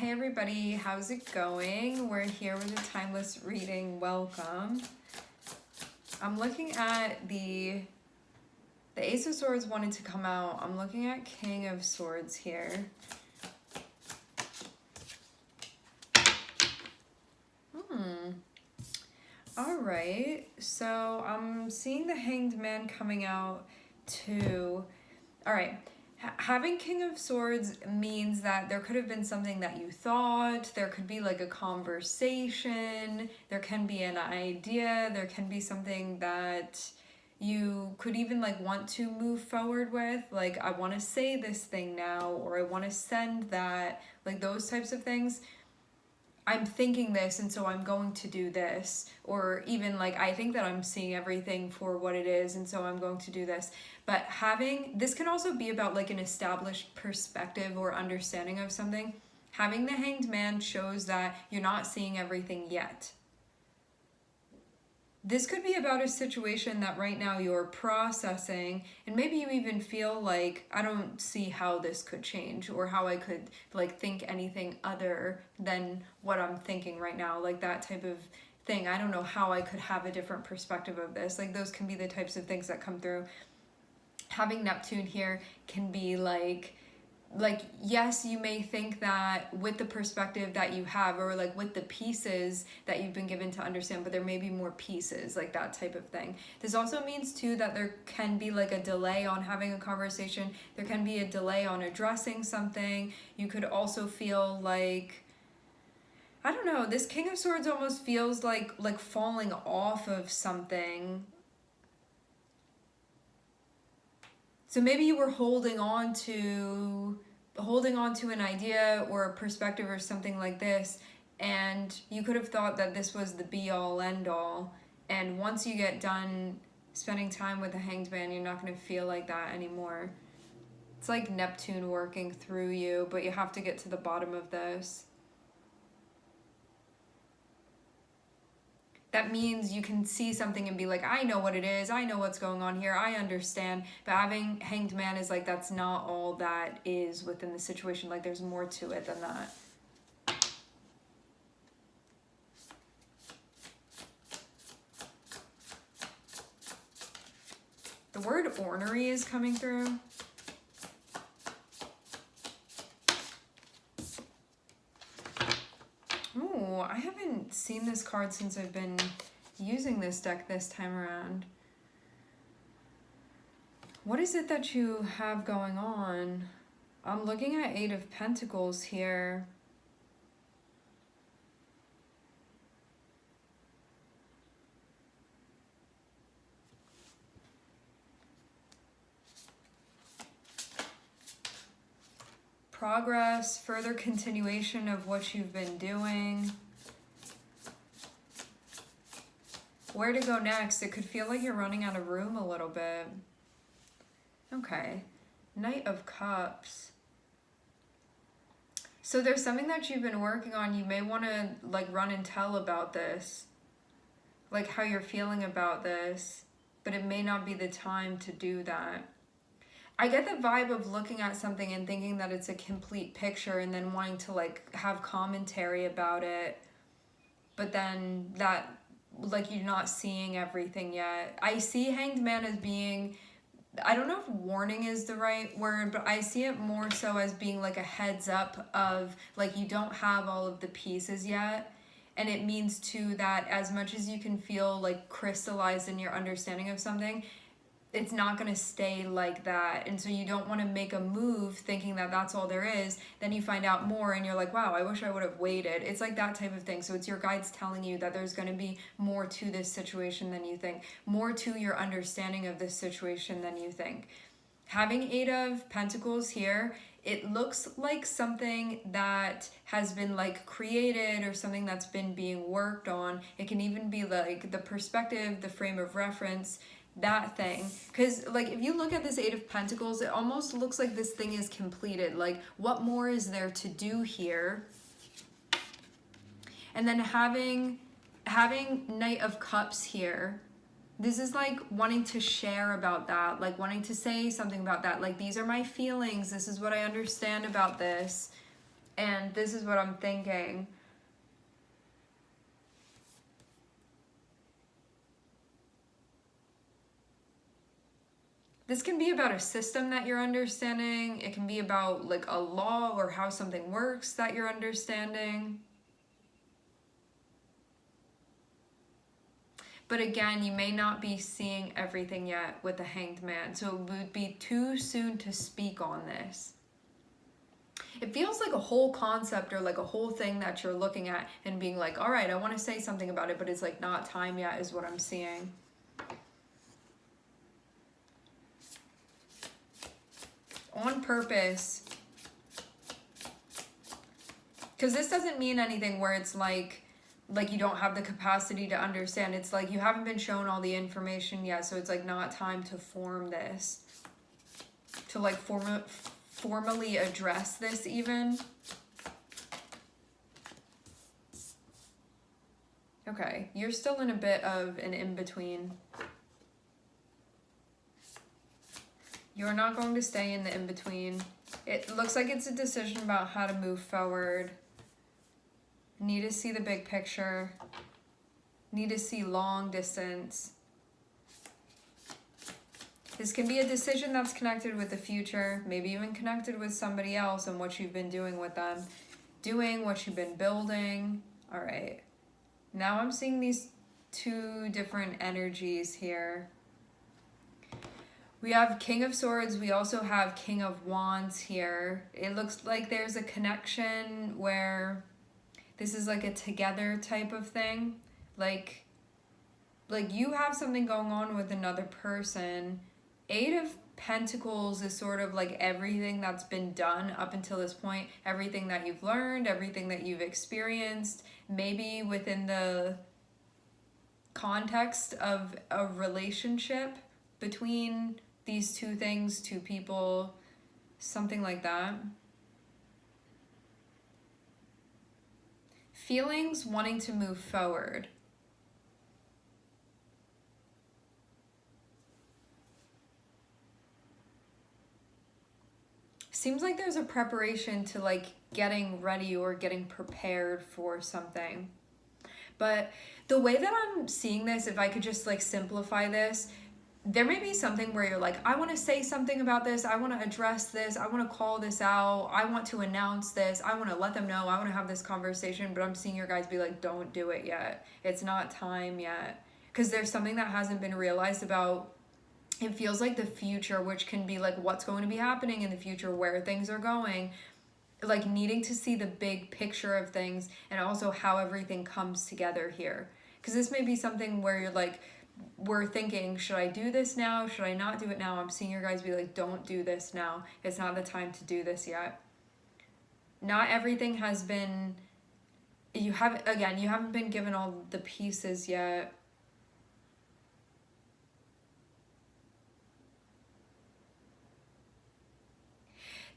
Hey everybody, how's it going? We're here with a timeless reading. Welcome. I'm looking at the Ace of Swords wanted to come out. I'm looking at King of Swords here. All right, so I'm seeing the Hanged Man coming out too. All right. Having King of Swords means that there could have been something that you thought, there could be like a conversation, there can be an idea, there can be something that you could even like want to move forward with, like I want to say this thing now, or I want to send that, like those types of things. I'm thinking this and so I'm going to do this, or even like I think that I'm seeing everything for what it is and so I'm going to do this. But having this can also be about like an established perspective or understanding of something. Having the Hanged Man shows that you're not seeing everything yet. This could be about a situation that right now you're processing, and maybe you even feel like, I don't see how this could change, or how I could like think anything other than what I'm thinking right now, like that type of thing. I don't know how I could have a different perspective of this. Like those can be the types of things that come through. Having Neptune here can be like yes, you may think that with the perspective that you have, or like with the pieces that you've been given to understand, but there may be more pieces, like that type of thing. This also means too that there can be like a delay on having a conversation. There can be a delay on addressing something. You could also feel like, I don't know, this King of Swords almost feels like falling off of something. So maybe you were holding on to an idea or a perspective or something like this, and you could have thought that this was the be-all, end-all, and once you get done spending time with the Hanged Man, you're not going to feel like that anymore. It's like Neptune working through you, but you have to get to the bottom of this. That means you can see something and be like, I know what it is, I know what's going on here, I understand. But having Hanged Man is like, that's not all that is within the situation. Like there's more to it than that. The word ornery is coming through. Ooh, I haven't seen this card since I've been using this deck this time around. What is it that you have going on? I'm looking at Eight of Pentacles here. Progress, further continuation of what you've been doing. Where to go next? It could feel like you're running out of room a little bit. Okay. Knight of Cups. So there's something that you've been working on. You may want to like run and tell about this. Like how you're feeling about this. But it may not be the time to do that. I get the vibe of looking at something and thinking that it's a complete picture and then wanting to like have commentary about it. But then that, like you're not seeing everything yet. I see Hanged Man as being, I don't know if warning is the right word, but I see it more so as being like a heads up of like you don't have all of the pieces yet. And it means too that as much as you can feel like crystallized in your understanding of something, it's not going to stay like that. And so you don't want to make a move thinking that that's all there is. Then you find out more and you're like, wow, I wish I would have waited. It's like that type of thing. So it's your guides telling you that there's going to be more to this situation than you think, more to your understanding of this situation than you think. Having Eight of Pentacles here, it looks like something that has been like created or something that's been being worked on. It can even be like the perspective, the frame of reference, that thing. Because like if you look at this Eight of Pentacles, it almost looks like this thing is completed. Like what more is there to do here? And then having Knight of Cups here, this is like wanting to share about that, like wanting to say something about that. Like these are my feelings, this is what I understand about this. And this is what I'm thinking. This can be about a system that you're understanding. It can be about like a law or how something works that you're understanding. But again, you may not be seeing everything yet with the Hanged Man, so it would be too soon to speak on this. It feels like a whole concept or like a whole thing that you're looking at and being like, all right, I want to say something about it, but it's like not time yet is what I'm seeing. On purpose. Because this doesn't mean anything where it's like you don't have the capacity to understand. It's like you haven't been shown all the information yet, so it's like not time to form this. To like formally address this even. Okay, you're still in a bit of an in-between. You're not going to stay in the in-between. It looks like it's a decision about how to move forward. Need to see the big picture. Need to see long distance. This can be a decision that's connected with the future, maybe even connected with somebody else and what you've been doing with them. Doing what you've been building. All right. Now I'm seeing these two different energies here. We have King of Swords. We also have King of Wands here. It looks like there's a connection where this is like a together type of thing. Like you have something going on with another person. Eight of Pentacles is sort of like everything that's been done up until this point. Everything that you've learned, everything that you've experienced. Maybe within the context of a relationship between these two things, two people, something like that. Feelings wanting to move forward. Seems like there's a preparation to like getting ready or getting prepared for something. But the way that I'm seeing this, if I could just like simplify this, there may be something where you're like, I want to say something about this. I want to address this. I want to call this out. I want to announce this. I want to let them know. I want to have this conversation. But I'm seeing your guys be like, don't do it yet. It's not time yet. Because there's something that hasn't been realized about, it feels like the future, which can be like what's going to be happening in the future, where things are going. Like needing to see the big picture of things and also how everything comes together here. Because this may be something where you're like, we're thinking, should I do this now? Should I not do it now? I'm seeing your guys be like, don't do this now. It's not the time to do this yet. Not everything has been, you haven't been given all the pieces yet.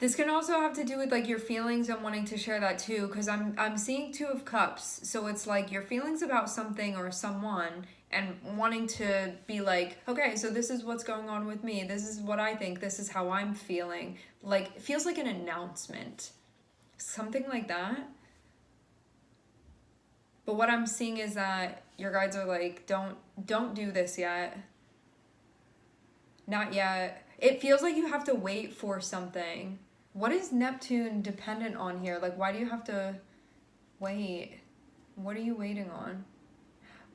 This can also have to do with like your feelings and wanting to share that too, because I'm seeing Two of Cups. So it's like your feelings about something or someone and wanting to be like, okay, so this is what's going on with me. This is what I think. This is how I'm feeling. Like, it feels like an announcement. Something like that. But what I'm seeing is that your guides are like, don't do this yet. Not yet. It feels like you have to wait for something. What is Neptune dependent on here? Like, why do you have to wait? What are you waiting on?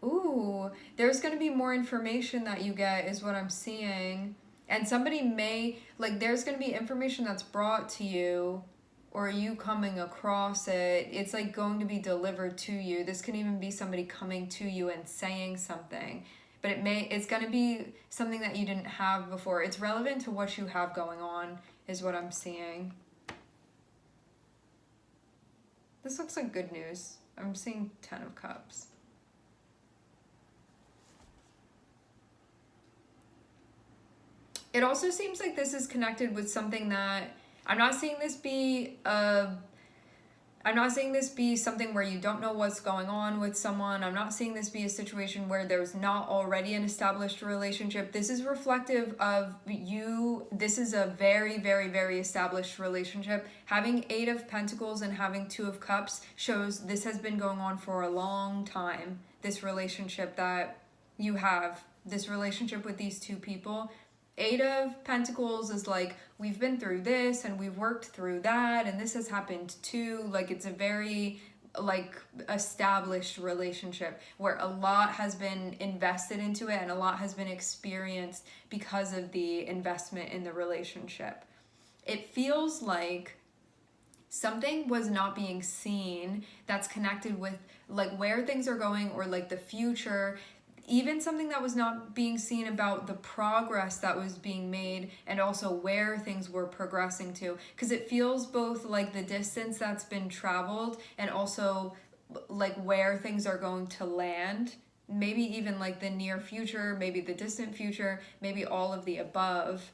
Ooh, there's going to be more information that you get is what I'm seeing. And somebody may, like, there's going to be information that's brought to you or you coming across it. It's like going to be delivered to you. This can even be somebody coming to you and saying something. But it's going to be something that you didn't have before. It's relevant to what you have going on is what I'm seeing. This looks like good news. I'm seeing 10 of Cups. It also seems like this is connected with something that, I'm not seeing this be a I'm not saying this be something where you don't know what's going on with someone. I'm not saying this be a situation where there's not already an established relationship. This is reflective of you. This is a very, very, very established relationship. Having 8 of Pentacles and having 2 of Cups shows this has been going on for a long time. This relationship that you have, this relationship with these 2 people. 8 of Pentacles is like, we've been through this and we've worked through that and this has happened too. Like, it's a very like established relationship where a lot has been invested into it and a lot has been experienced because of the investment in the relationship. It feels like something was not being seen that's connected with like where things are going or like the future. Even something that was not being seen about the progress that was being made and also where things were progressing to. Because it feels both like the distance that's been traveled and also like where things are going to land. Maybe even like the near future, maybe the distant future, maybe all of the above.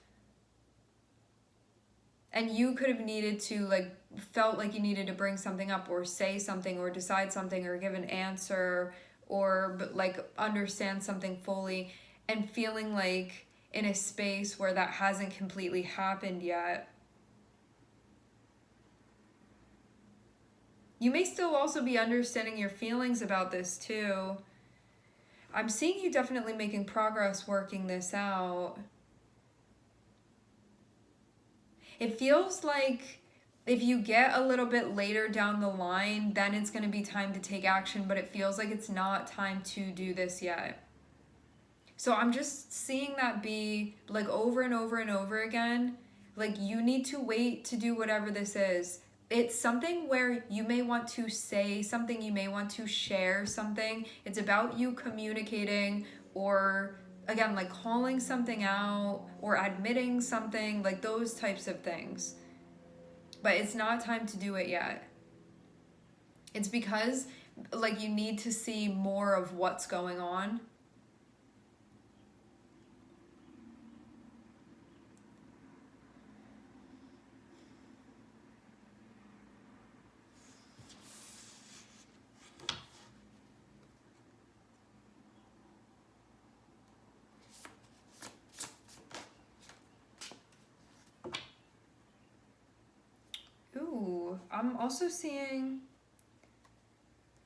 And you could have needed to like, felt like you needed to bring something up or say something or decide something or give an answer or like understand something fully, and feeling like in a space where that hasn't completely happened yet. You may still also be understanding your feelings about this too. I'm seeing you definitely making progress working this out. It feels like if you get a little bit later down the line, then it's going to be time to take action, but it feels like it's not time to do this yet. So I'm just seeing that be like over and over and over again. Like, you need to wait to do whatever this is. It's something where you may want to say something, you may want to share something. It's about you communicating or, again, like calling something out or admitting something, like those types of things. But it's not time to do it yet. It's because like you need to see more of what's going on. Ooh, I'm also seeing,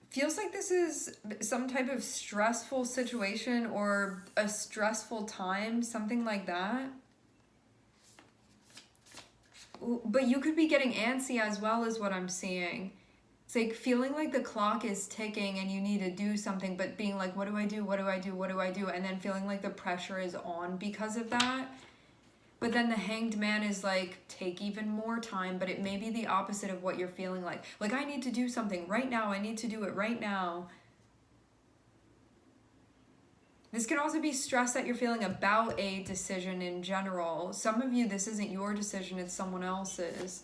feels like this is some type of stressful situation or a stressful time, something like that. Ooh, but you could be getting antsy as well, is what I'm seeing. It's like feeling like the clock is ticking and you need to do something, but being like, what do I do? What do I do? What do I do? And then feeling like the pressure is on because of that. But then the Hanged Man is like, take even more time, but it may be the opposite of what you're feeling like. Like, I need to do something right now. I need to do it right now. This can also be stress that you're feeling about a decision in general. Some of you, this isn't your decision, it's someone else's.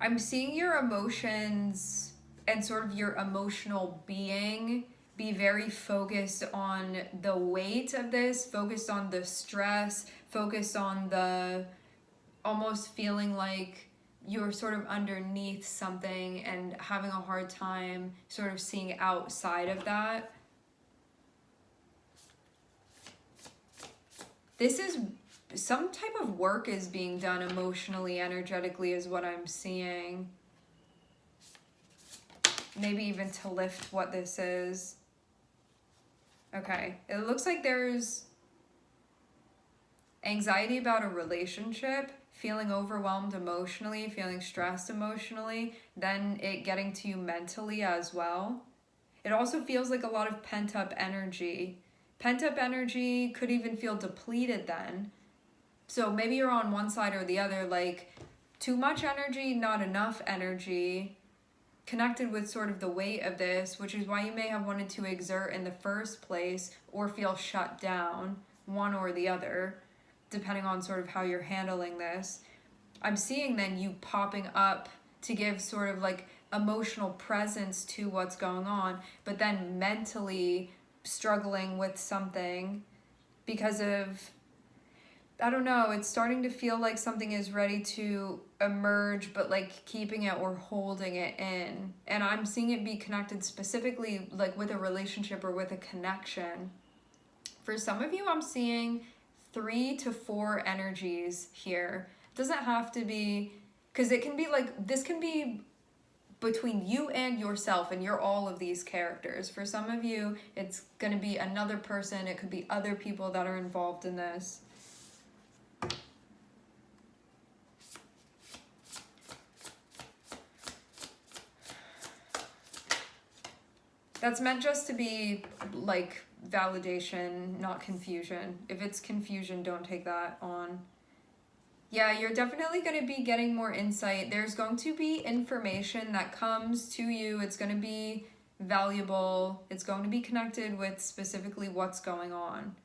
I'm seeing your emotions and sort of your emotional being be very focused on the weight of this, focused on the stress, focused on the almost feeling like you're sort of underneath something and having a hard time sort of seeing outside of that. This is some type of work is being done emotionally, energetically, is what I'm seeing. Maybe even to lift what this is. Okay, it looks like there's anxiety about a relationship, feeling overwhelmed emotionally, feeling stressed emotionally, then it getting to you mentally as well. It also feels like a lot of pent-up energy. Pent-up energy could even feel depleted then. So maybe you're on one side or the other, like too much energy, not enough energy, connected with sort of the weight of this, which is why you may have wanted to exert in the first place or feel shut down, one or the other, depending on sort of how you're handling this. I'm seeing then you popping up to give sort of like emotional presence to what's going on, but then mentally struggling with something because of, I don't know, it's starting to feel like something is ready to emerge, but like keeping it or holding it in. And I'm seeing it be connected specifically like with a relationship or with a connection. For some of you, I'm seeing 3 to 4 energies here. It doesn't have to be, because it can be like, this can be between you and yourself, and you're all of these characters. For some of you, it's going to be another person. It could be other people that are involved in this. That's meant just to be like validation, not confusion. If it's confusion, don't take that on. Yeah, you're definitely going to be getting more insight. There's going to be information that comes to you. It's going to be valuable. It's going to be connected with specifically what's going on.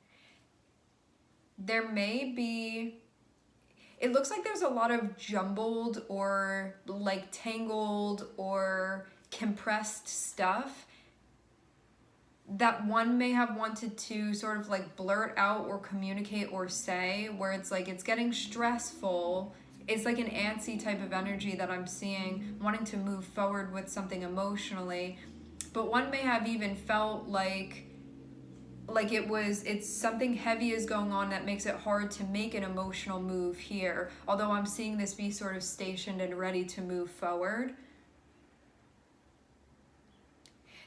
There may be, it looks like there's a lot of jumbled or like tangled or compressed stuff that one may have wanted to sort of like blurt out or communicate or say, where it's like it's getting stressful. It's like an antsy type of energy that I'm seeing, wanting to move forward with something emotionally. But one may have even felt like it's something heavy is going on that makes it hard to make an emotional move here. Although I'm seeing this be sort of stationed and ready to move forward.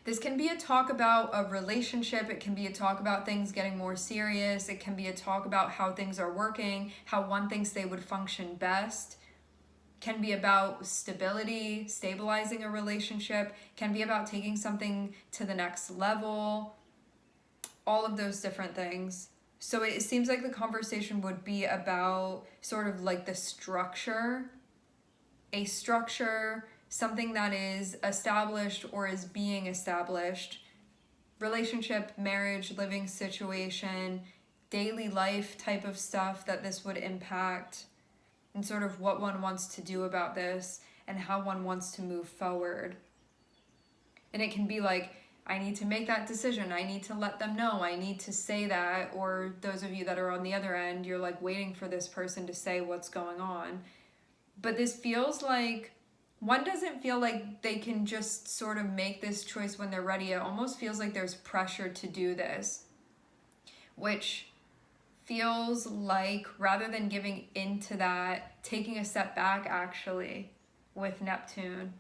This can be a talk about a relationship. It can be a talk about things getting more serious. It can be a talk about how things are working, how one thinks they would function best. Can be about stability, stabilizing a relationship. Can be about taking something to the next level. All of those different things. So it seems like the conversation would be about sort of like the structure, a structure, something that is established or is being established, relationship, marriage, living situation, daily life type of stuff that this would impact, and sort of what one wants to do about this and how one wants to move forward. And it can be like, I need to make that decision. I need to let them know. I need to say that. Or those of you that are on the other end, you're like waiting for this person to say what's going on. But this feels like, one doesn't feel like they can just sort of make this choice when they're ready. It almost feels like there's pressure to do this, which feels like, rather than giving into that, taking a step back actually with Neptune,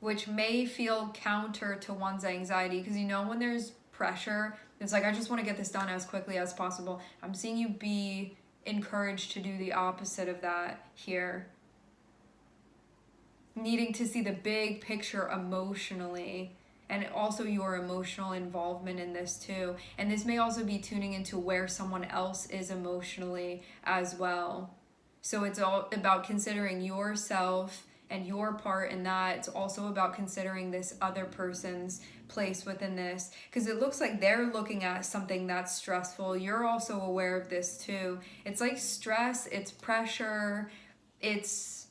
which may feel counter to one's anxiety, because you know when there's pressure, it's like, I just want to get this done as quickly as possible. I'm seeing you be encouraged to do the opposite of that here. Needing to see the big picture emotionally, and also your emotional involvement in this too. And this may also be tuning into where someone else is emotionally as well. So it's all about considering yourself and your part in that. It's also about considering this other person's place within this, because it looks like they're looking at something that's stressful. You're also aware of this too. It's like stress, it's pressure, it's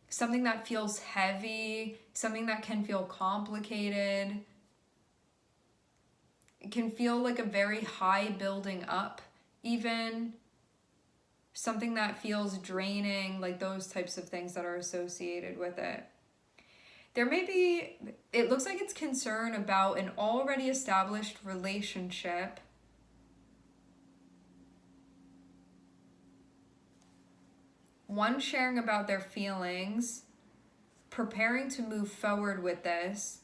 something that feels heavy, something that can feel complicated. It can feel like a very high building up, even something that feels draining, like those types of things that are associated with it. There may be, it looks like it's concern about an already established relationship. One sharing about their feelings, preparing to move forward with this.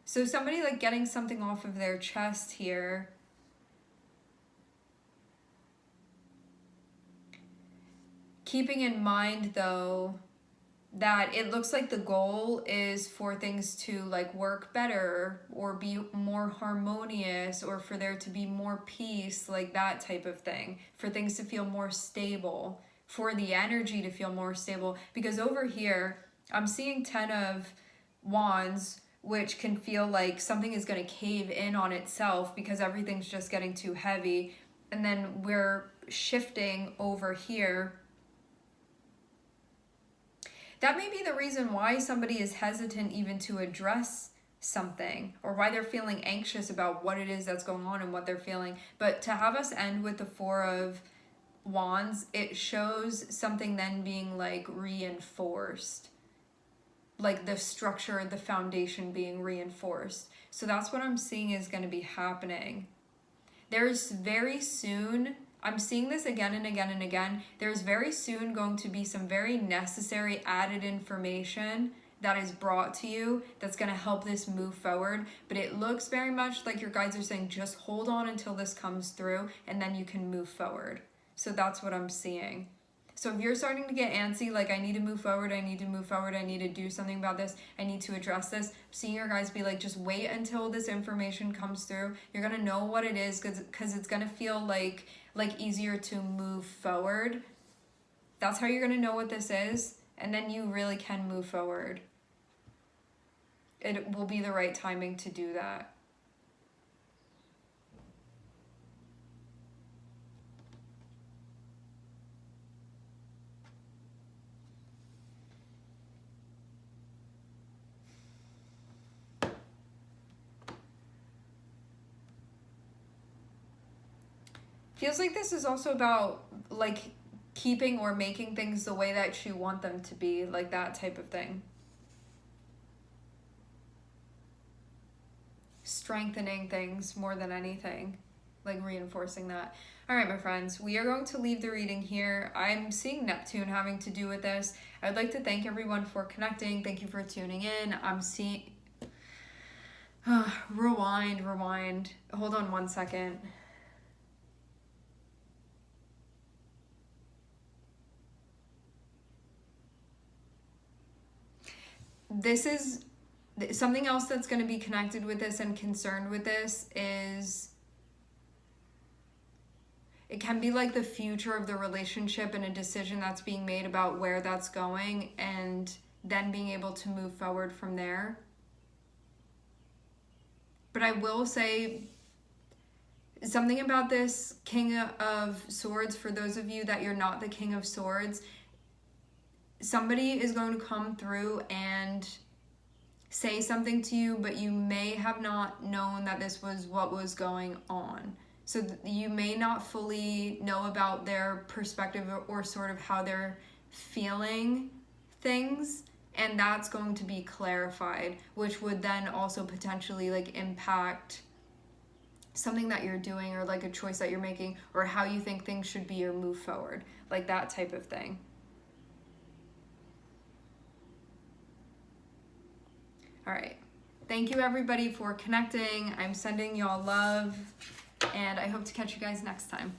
So somebody like getting something off of their chest here. Keeping in mind though, that it looks like the goal is for things to like work better or be more harmonious, or for there to be more peace, like that type of thing, for things to feel more stable, for the energy to feel more stable. Because over here, I'm seeing 10 of Wands, which can feel like something is going to cave in on itself because everything's just getting too heavy. And then we're shifting over here. That may be the reason why somebody is hesitant even to address something, or why they're feeling anxious about what it is that's going on and what they're feeling. But to have us end with the Four of Wands, it shows something then being like reinforced, like the structure, the foundation being reinforced. So that's what I'm seeing is going to be happening. There's very soon, I'm seeing this again and again and again, there's very soon going to be some very necessary added information that is brought to you that's going to help this move forward. But it looks very much like your guides are saying, just hold on until this comes through and then you can move forward. So that's what I'm seeing. So if you're starting to get antsy, like I need to move forward, I need to move forward, I need to do something about this, I need to address this, I'm seeing your guys be like, just wait until this information comes through. You're going to know what it is because it's going to feel like easier to move forward. That's how you're going to know what this is. And then you really can move forward. It will be the right timing to do that. Feels like this is also about like keeping or making things the way that you want them to be, like that type of thing. Strengthening things more than anything, like reinforcing that. All right, my friends, we are going to leave the reading here. I'm seeing Neptune having to do with this. I'd like to thank everyone for connecting. Thank you for tuning in. I'm seeing... rewind. Hold on one second. This is something else that's going to be connected with this and concerned with this is it can be like the future of the relationship and a decision that's being made about where that's going and then being able to move forward from there. But I will say something about this King of Swords, for those of you that you're not the King of Swords, somebody is going to come through and say something to you, but you may have not known that this was what was going on. So you may not fully know about their perspective or sort of how they're feeling things, and that's going to be clarified, which would then also potentially like impact something that you're doing or like a choice that you're making or how you think things should be or move forward, like that type of thing. All right. Thank you everybody for connecting. I'm sending y'all love and I hope to catch you guys next time.